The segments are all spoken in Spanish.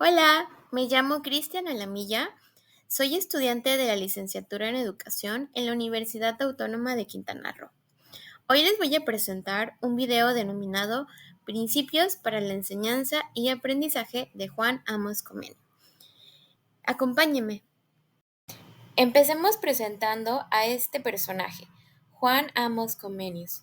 Hola, me llamo Cristian Alamilla, soy estudiante de la licenciatura en Educación en la Universidad Autónoma de Quintana Roo. Hoy les voy a presentar un video denominado Principios para la enseñanza y aprendizaje de Juan Amos Comenius. Acompáñenme. Empecemos presentando a este personaje, Juan Amos Comenius,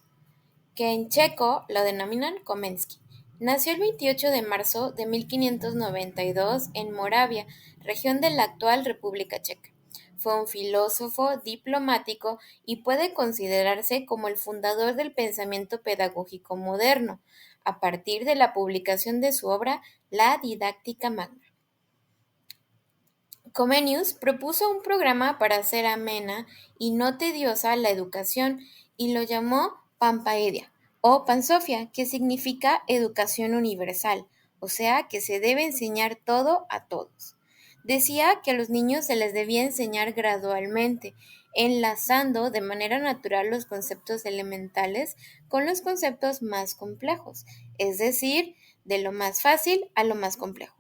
que en checo lo denominan Komensky. Nació el 28 de marzo de 1592 en Moravia, región de la actual República Checa. Fue un filósofo, diplomático y puede considerarse como el fundador del pensamiento pedagógico moderno, a partir de la publicación de su obra La Didáctica Magna. Comenius propuso un programa para hacer amena y no tediosa la educación y lo llamó Pampaedia o Pansofia, que significa educación universal, o sea que se debe enseñar todo a todos. Decía que a los niños se les debía enseñar gradualmente, enlazando de manera natural los conceptos elementales con los conceptos más complejos, es decir, de lo más fácil a lo más complejo.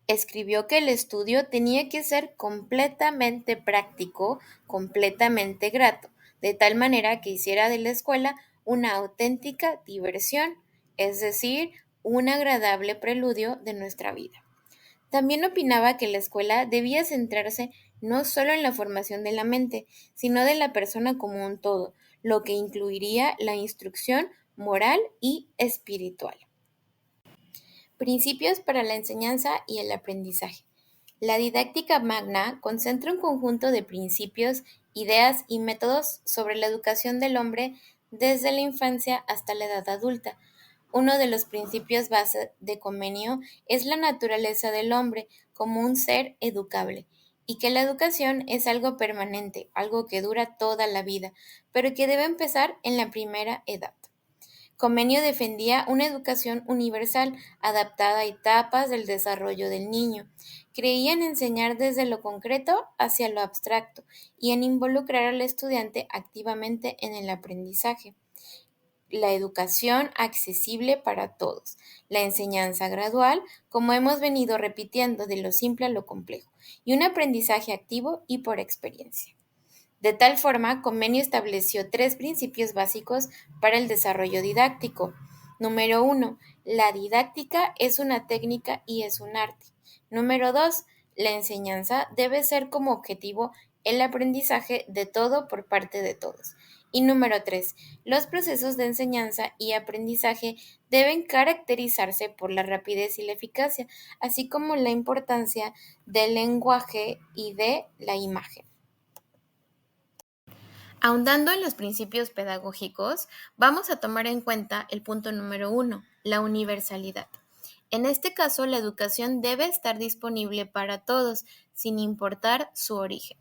Escribió que el estudio tenía que ser completamente práctico, completamente grato, de tal manera que hiciera de la escuela una auténtica diversión, es decir, un agradable preludio de nuestra vida. También opinaba que la escuela debía centrarse no solo en la formación de la mente, sino de la persona como un todo, lo que incluiría la instrucción moral y espiritual. Principios para la enseñanza y el aprendizaje. La didáctica magna concentra un conjunto de principios, ideas y métodos sobre la educación del hombre desde la infancia hasta la edad adulta. Uno de los principios base de Comenio es la naturaleza del hombre como un ser educable, y que la educación es algo permanente, algo que dura toda la vida, pero que debe empezar en la primera edad. Comenio defendía una educación universal adaptada a etapas del desarrollo del niño. Creía en enseñar desde lo concreto hacia lo abstracto y en involucrar al estudiante activamente en el aprendizaje. La educación accesible para todos. La enseñanza gradual, como hemos venido repitiendo, de lo simple a lo complejo. Y un aprendizaje activo y por experiencia. De tal forma, Comenio estableció 3 principios básicos para el desarrollo didáctico. Número 1. La didáctica es una técnica y es un arte. Número 2. La enseñanza debe ser como objetivo el aprendizaje de todo por parte de todos. Y número 3. Los procesos de enseñanza y aprendizaje deben caracterizarse por la rapidez y la eficacia, así como la importancia del lenguaje y de la imagen. Ahondando en los principios pedagógicos, vamos a tomar en cuenta el punto número 1, la universalidad. En este caso, la educación debe estar disponible para todos, sin importar su origen.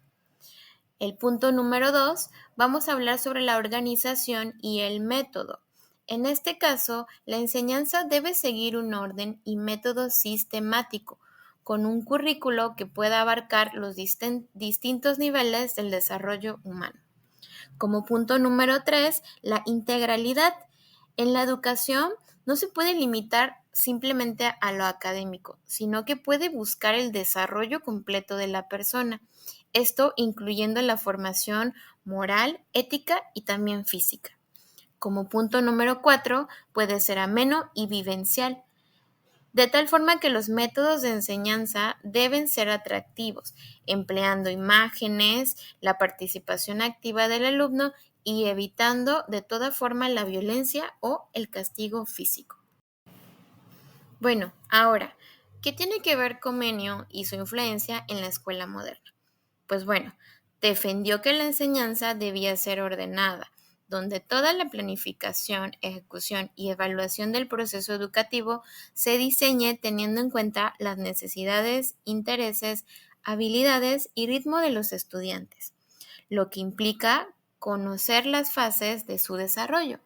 El punto número 2, vamos a hablar sobre la organización y el método. En este caso, la enseñanza debe seguir un orden y método sistemático, con un currículo que pueda abarcar los distintos niveles del desarrollo humano. Como punto número 3, la integralidad. En la educación no se puede limitar simplemente a lo académico, sino que puede buscar el desarrollo completo de la persona. Esto incluyendo la formación moral, ética y también física. Como punto número 4, puede ser ameno y vivencial, de tal forma que los métodos de enseñanza deben ser atractivos, empleando imágenes, la participación activa del alumno y evitando de toda forma la violencia o el castigo físico. Bueno, ahora, ¿qué tiene que ver Comenio y su influencia en la escuela moderna? Pues bueno, defendió que la enseñanza debía ser ordenada, donde toda la planificación, ejecución y evaluación del proceso educativo se diseñe teniendo en cuenta las necesidades, intereses, habilidades y ritmo de los estudiantes, lo que implica conocer las fases de su desarrollo.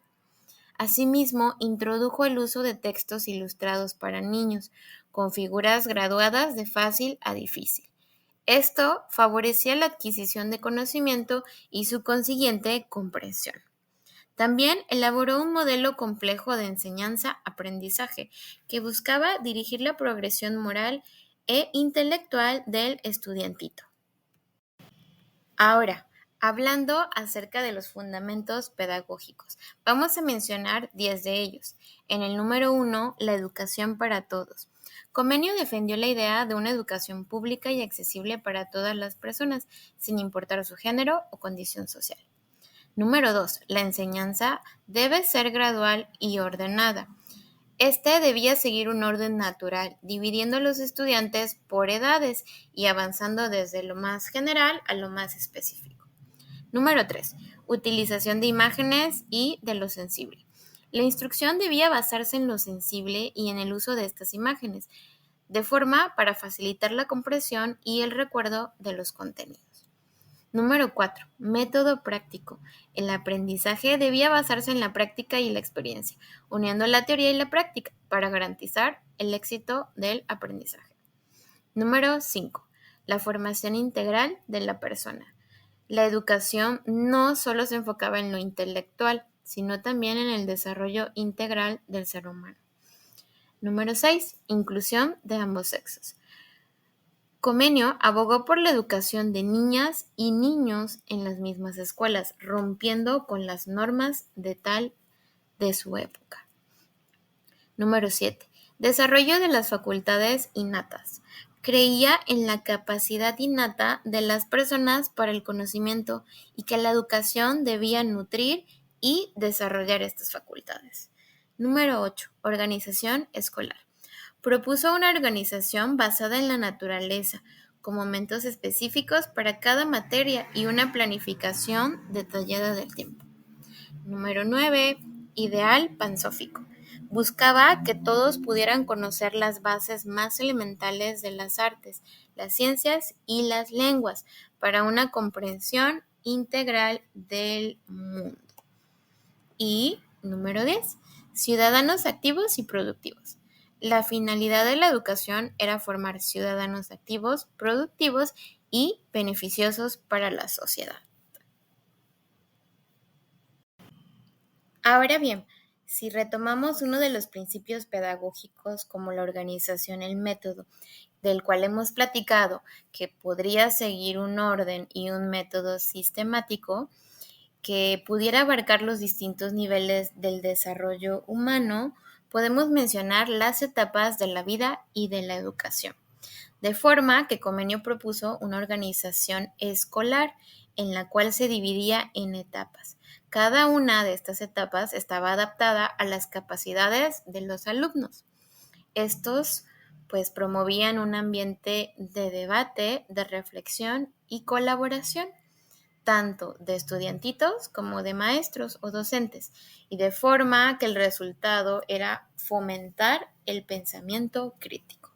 Asimismo, introdujo el uso de textos ilustrados para niños, con figuras graduadas de fácil a difícil. Esto favorecía la adquisición de conocimiento y su consiguiente comprensión. También elaboró un modelo complejo de enseñanza-aprendizaje que buscaba dirigir la progresión moral e intelectual del estudiantito. Ahora, hablando acerca de los fundamentos pedagógicos, vamos a mencionar 10 de ellos. En el número 1, la educación para todos. Comenio defendió la idea de una educación pública y accesible para todas las personas, sin importar su género o condición social. Número 2, la enseñanza debe ser gradual y ordenada. Este debía seguir un orden natural, dividiendo a los estudiantes por edades y avanzando desde lo más general a lo más específico. Número 3. Utilización de imágenes y de lo sensible. La instrucción debía basarse en lo sensible y en el uso de estas imágenes, de forma para facilitar la comprensión y el recuerdo de los contenidos. Número 4. Método práctico. El aprendizaje debía basarse en la práctica y la experiencia, uniendo la teoría y la práctica para garantizar el éxito del aprendizaje. Número 5. La formación integral de la persona. La educación no solo se enfocaba en lo intelectual, sino también en el desarrollo integral del ser humano. Número 6. Inclusión de ambos sexos. Comenio abogó por la educación de niñas y niños en las mismas escuelas, rompiendo con las normas de su época. Número 7. Desarrollo de las facultades innatas. Creía en la capacidad innata de las personas para el conocimiento y que la educación debía nutrir y desarrollar estas facultades. Número 8. Organización escolar. Propuso una organización basada en la naturaleza, con momentos específicos para cada materia y una planificación detallada del tiempo. Número 9. Ideal pansófico. Buscaba que todos pudieran conocer las bases más elementales de las artes, las ciencias y las lenguas para una comprensión integral del mundo. Y número 10. Ciudadanos activos y productivos. La finalidad de la educación era formar ciudadanos activos, productivos y beneficiosos para la sociedad. Ahora bien, si retomamos uno de los principios pedagógicos como la organización, el método, del cual hemos platicado, que podría seguir un orden y un método sistemático, que pudiera abarcar los distintos niveles del desarrollo humano, podemos mencionar las etapas de la vida y de la educación. De forma que Comenio propuso una organización escolar en la cual se dividía en etapas. Cada una de estas etapas estaba adaptada a las capacidades de los alumnos. Estos pues promovían un ambiente de debate, de reflexión y colaboración, tanto de estudiantitos como de maestros o docentes, y de forma que el resultado era fomentar el pensamiento crítico.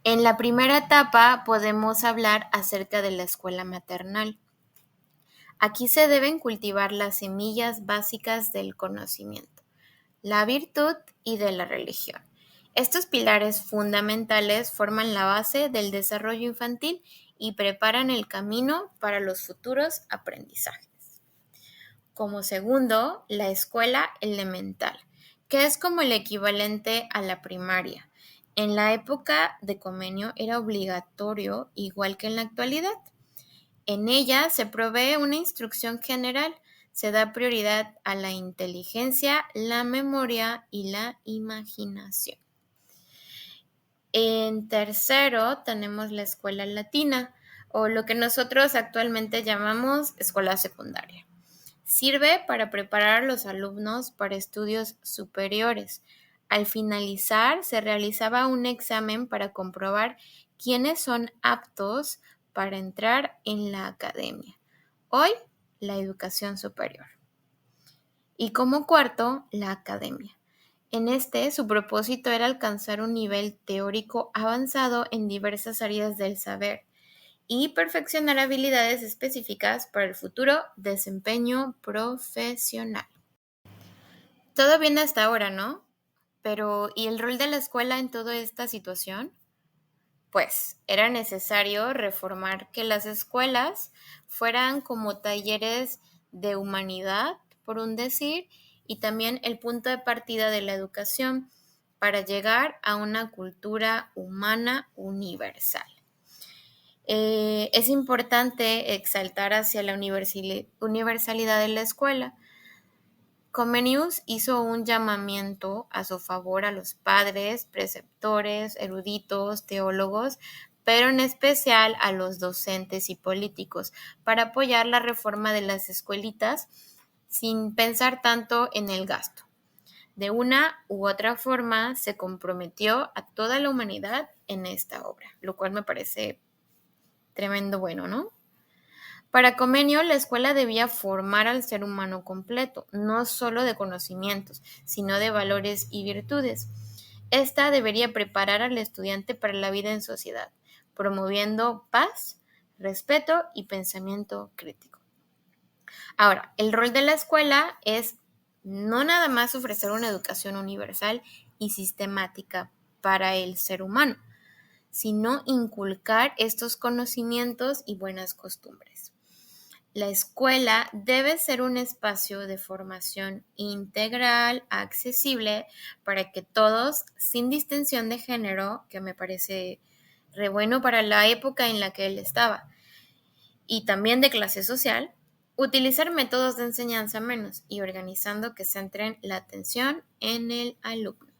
En la primera etapa podemos hablar acerca de la escuela maternal. Aquí se deben cultivar las semillas básicas del conocimiento, la virtud y de la religión. Estos pilares fundamentales forman la base del desarrollo infantil y preparan el camino para los futuros aprendizajes. Como segundo, la escuela elemental, que es como el equivalente a la primaria. En la época de Comenio era obligatorio, igual que en la actualidad. En ella se provee una instrucción general, se da prioridad a la inteligencia, la memoria y la imaginación. En tercero tenemos la escuela latina, o lo que nosotros actualmente llamamos escuela secundaria. Sirve para preparar a los alumnos para estudios superiores. Al finalizar, se realizaba un examen para comprobar quiénes son aptos para entrar en la academia. Hoy, la educación superior. Y como cuarto, la academia. En su propósito era alcanzar un nivel teórico avanzado en diversas áreas del saber y perfeccionar habilidades específicas para el futuro desempeño profesional. Todo bien hasta ahora, ¿no? Pero, ¿y el rol de la escuela en toda esta situación? Pues era necesario reformar que las escuelas fueran como talleres de humanidad, por un decir, y también el punto de partida de la educación, para llegar a una cultura humana universal. Es importante exaltar hacia la universalidad de la escuela. Comenius hizo un llamamiento a su favor a los padres, preceptores, eruditos, teólogos, pero en especial a los docentes y políticos, para apoyar la reforma de las escuelitas sin pensar tanto en el gasto. De una u otra forma se comprometió a toda la humanidad en esta obra, lo cual me parece tremendo bueno, ¿no? Para Comenio, la escuela debía formar al ser humano completo, no solo de conocimientos, sino de valores y virtudes. Esta debería preparar al estudiante para la vida en sociedad, promoviendo paz, respeto y pensamiento crítico. Ahora, el rol de la escuela es no nada más ofrecer una educación universal y sistemática para el ser humano, sino inculcar estos conocimientos y buenas costumbres. La escuela debe ser un espacio de formación integral, accesible, para que todos, sin distinción de género, que me parece re bueno para la época en la que él estaba, y también de clase social, utilizar métodos de enseñanza menos y organizando que centren la atención en el alumno.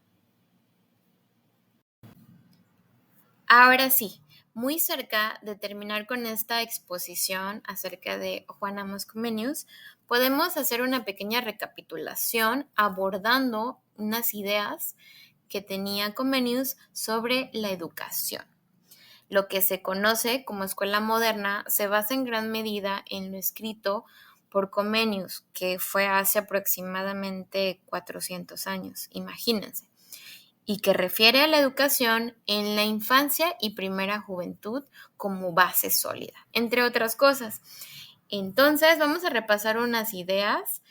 Ahora sí, muy cerca de terminar con esta exposición acerca de Juan Amos Comenius, podemos hacer una pequeña recapitulación abordando unas ideas que tenía Comenius sobre la educación. Lo que se conoce como escuela moderna se basa en gran medida en lo escrito por Comenius, que fue hace aproximadamente 400 años, imagínense, y que refiere a la educación en la infancia y primera juventud como base sólida, entre otras cosas. Entonces, vamos a repasar unas ideas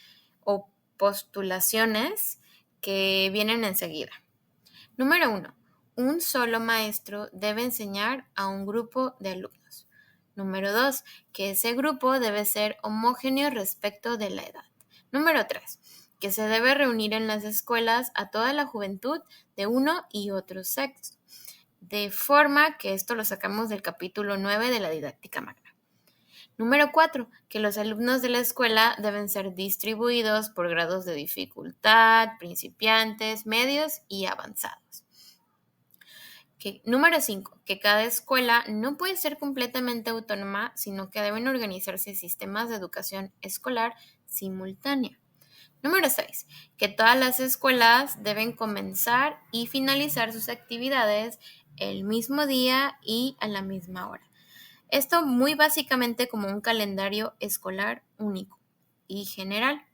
o postulaciones que vienen enseguida. Número 1. Un solo maestro debe enseñar a un grupo de alumnos. Número 2. Que ese grupo debe ser homogéneo respecto de la edad. Número 3. Que se debe reunir en las escuelas a toda la juventud de uno y otro sexo, de forma que esto lo sacamos del capítulo 9 de la didáctica magna. Número 4. Que los alumnos de la escuela deben ser distribuidos por grados de dificultad, principiantes, medios y avanzados. Número 5. Que cada escuela no puede ser completamente autónoma, sino que deben organizarse sistemas de educación escolar simultánea. Número 6. Que todas las escuelas deben comenzar y finalizar sus actividades el mismo día y a la misma hora. Esto muy básicamente como un calendario escolar único y general.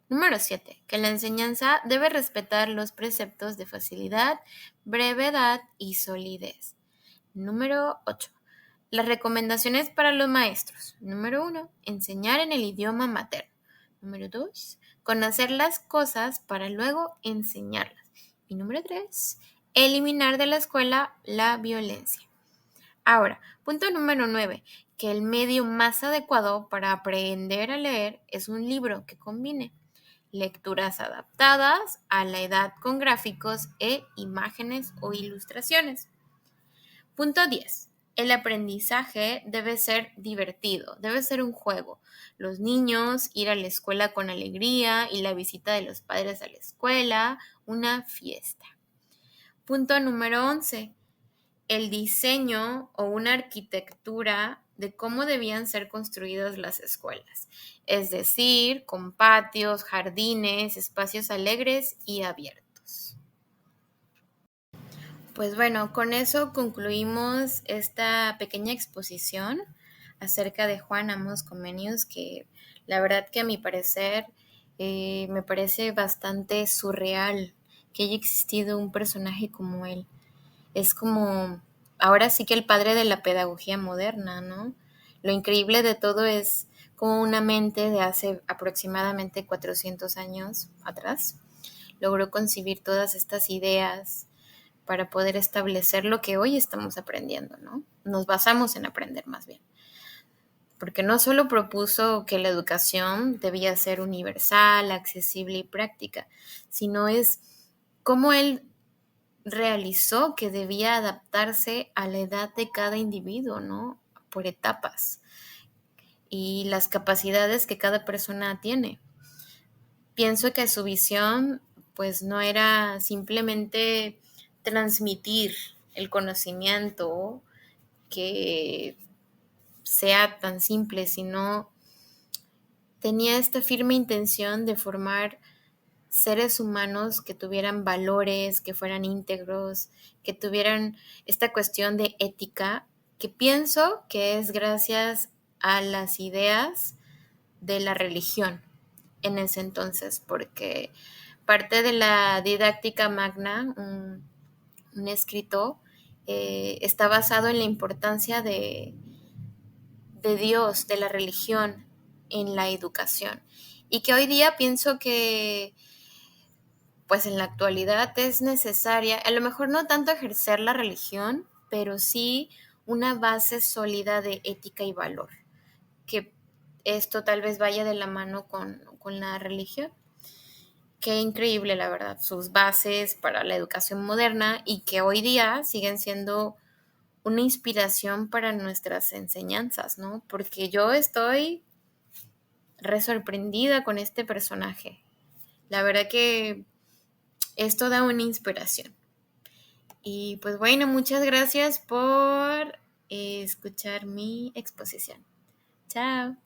Número 7. Que la enseñanza debe respetar los preceptos de facilidad, brevedad y solidez. Número 8. Las recomendaciones para los maestros. Número 1. Enseñar en el idioma materno. Número 2. Conocer las cosas para luego enseñarlas. Y número 3. Eliminar de la escuela la violencia. Ahora, punto número 9. Que el medio más adecuado para aprender a leer es un libro que combine lecturas adaptadas a la edad con gráficos e imágenes o ilustraciones. Punto 10. El aprendizaje debe ser divertido, debe ser un juego. Los niños ir a la escuela con alegría y la visita de los padres a la escuela, una fiesta. Punto número 11. El diseño o una arquitectura de cómo debían ser construidas las escuelas, es decir, con patios, jardines, espacios alegres y abiertos. Pues bueno, con eso concluimos esta pequeña exposición acerca de Juan Amos Comenius, que la verdad que a mi parecer me parece bastante surreal que haya existido un personaje como él. Es como, ahora sí que el padre de la pedagogía moderna, ¿no? Lo increíble de todo es como una mente de hace aproximadamente 400 años atrás logró concebir todas estas ideas para poder establecer lo que hoy estamos aprendiendo, ¿no? Nos basamos en aprender más bien. Porque no solo propuso que la educación debía ser universal, accesible y práctica, sino es cómo él realizó que debía adaptarse a la edad de cada individuo, ¿no? Por etapas y las capacidades que cada persona tiene. Pienso que su visión pues no era simplemente transmitir el conocimiento que sea tan simple, sino tenía esta firme intención de formar seres humanos que tuvieran valores, que fueran íntegros, que tuvieran esta cuestión de ética, que pienso que es gracias a las ideas de la religión en ese entonces, porque parte de la didáctica magna, un escrito, está basado en la importancia de Dios, de la religión en la educación. Y que hoy día pienso que pues en la actualidad es necesaria, a lo mejor no tanto ejercer la religión, pero sí una base sólida de ética y valor, que esto tal vez vaya de la mano con la religión. Qué increíble, la verdad, sus bases para la educación moderna y que hoy día siguen siendo una inspiración para nuestras enseñanzas, ¿no? Porque yo estoy re sorprendida con este personaje. La verdad que esto da una inspiración. Y pues bueno, muchas gracias por escuchar mi exposición. Chao.